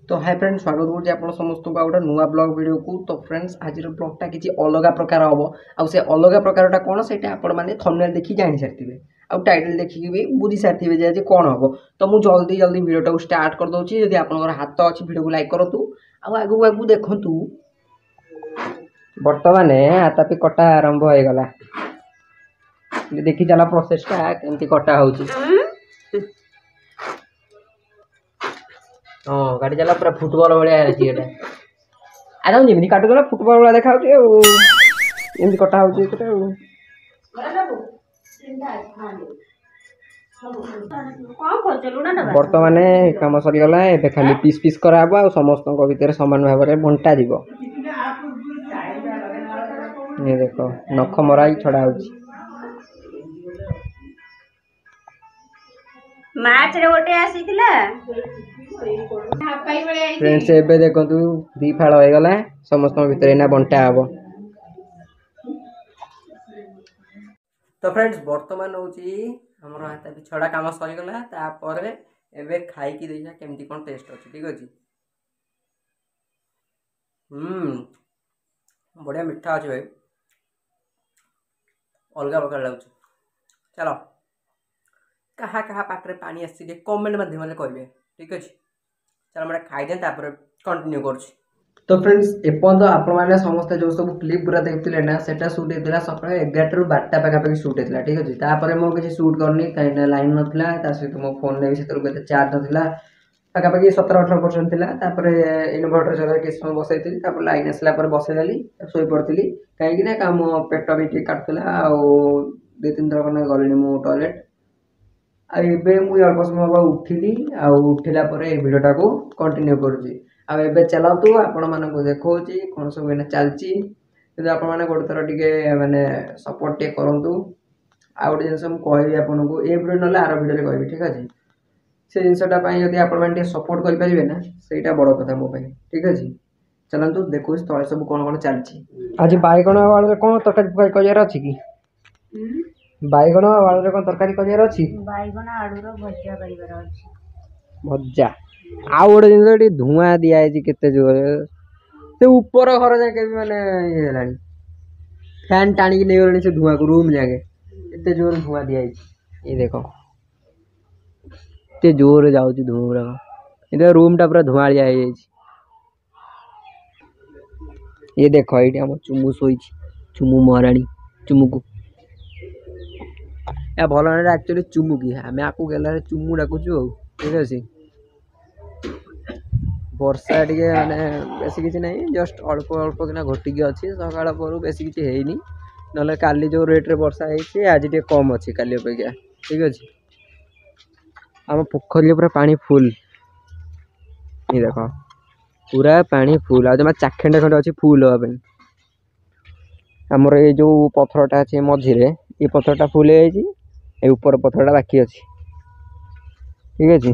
तो hi friends स्वागत करुँच आप समस्त को गोटे नुआ ब्लॉग वीडियो को। तो फ्रेंड्स आज ब्लॉगटा किसी अलग प्रकार हम आउ से अलग प्रकारटा कौन से आपने थंबनेल देखी जानी सारी आउ टाइटल देखिए भी बुझी सारी आज कौन हम। तो मुझे जल्दी जल्दी वीडियोटा को स्टार्ट कर दूसरी जब आप हाथ अच्छी वीडियो को लाइक करूँ आगू आगू देखूँ। बर्तमान हाथापी कटा आरंभ हो गला देखी चला प्रोसेसटा केमती कटा हो। हाँ गाड़ी चला पूरा फुटबॉल भाया आराम जमी काटुला फुटबॉल भाया देखा एमती कटा हो। बर्तमान कम सरीगला ए खाली पीस पीस कराब आ समस्त भितर सामान भाव में बंटा जीव। ये देख नख मरा छड़ा हो फ्रेंड्स एबे देखो दी फाड़ हो गला समस्त भितर एना बंटा हम। तो फ्रेंड्स बर्तमान हूँ आम छड़ा कम सरीगला तापर एबे खाई देखा केमती कौन टेस्ट अच्छे ठीक अच्छे। बढ़िया मीठा अच्छे भाई अलग प्रकार लगे। चलो कहा कहा पाटे पानी आसी कमेंट मध्यम कहे ठीक अच्छे। चलो मैं खाई दें कंटिन्यू कर। तो फ्रेंड्स एपर्त आपने समस्ते जो सब क्लिप पूरा देखते ना सेटा सुट होता सका 11 ରୁ 12ଟା पाखापाखि सुट होता ठीक अच्छे। तापर मुझे किसी सुट करनी कहीं लाइन नाला सहित मो फोन में भी से चार्ज नाला पाखापाखि 17-18% थी। इनभर्टर चला किसी समय बसई लाइन आसला बसईदेली शोई पड़ी कहीं मो पेट भी काटुला आउ 2-3 थर खंडे गली मु टॉयलेट आबे मुझे अल्प समय उठिली उठिला भिडियोटा को कंटिन्यू करुँची। आबे चलातु आपण मानक देखो कौन सब एना चलची आपण मैंने गोटे थर टे माने सपोर्ट टे करूँ। आ गोटे जिन मुझे आपन को ये वीडियो ना आर वीडियो कहि ठीक अच्छे। से जिनसटा जब आप सपोर्ट करेंगे ना सहीटा बड़ कथा मो ठीक अच्छे। चलतु देखो तले सब कौन कौन चलती आज बैगण आलू कौन तरकारी कर अच्छी कि बैगण आलू कौन तरकारी कर अच्छी भजा आउ गोटे जिन धुआं दिखाई केते जोर से ऊपर घर जाके भी माने ये फैन टाणी नहीं गले से धुआं को रूम जाके एते जोर धुआं दिखाई। ये देखो एते जोर जाऊँ धुआं गुराक रूम टा पूरा धुआलिया हो। ये देखो ये आम चुमू शोई चुमू महाराणी चुमू को या भल ना एक्चुअली चुमू की आम आपको गला चुमू डाकुचु ठीक अच्छे। वर्षा टे माने बेस किसी ना जस्ट अल्प अल्प कि घटिकी अच्छी सकाल पर बेस किसी है ना काली जो रेट रे वर्षा है आज टे कम अच्छी काली अपेक्षा ठीक अच्छे। आम पोखरी पूरा पानी फुल ये देख पूरा पानी फुल आज चाखेंडे खंडे अच्छी फुल हाँपाई आमर ये जो पथरटा अच्छे मझीरे ये पथरटा फुल है ऊपर पथरटा बाकी अच्छी ठीक अच्छे।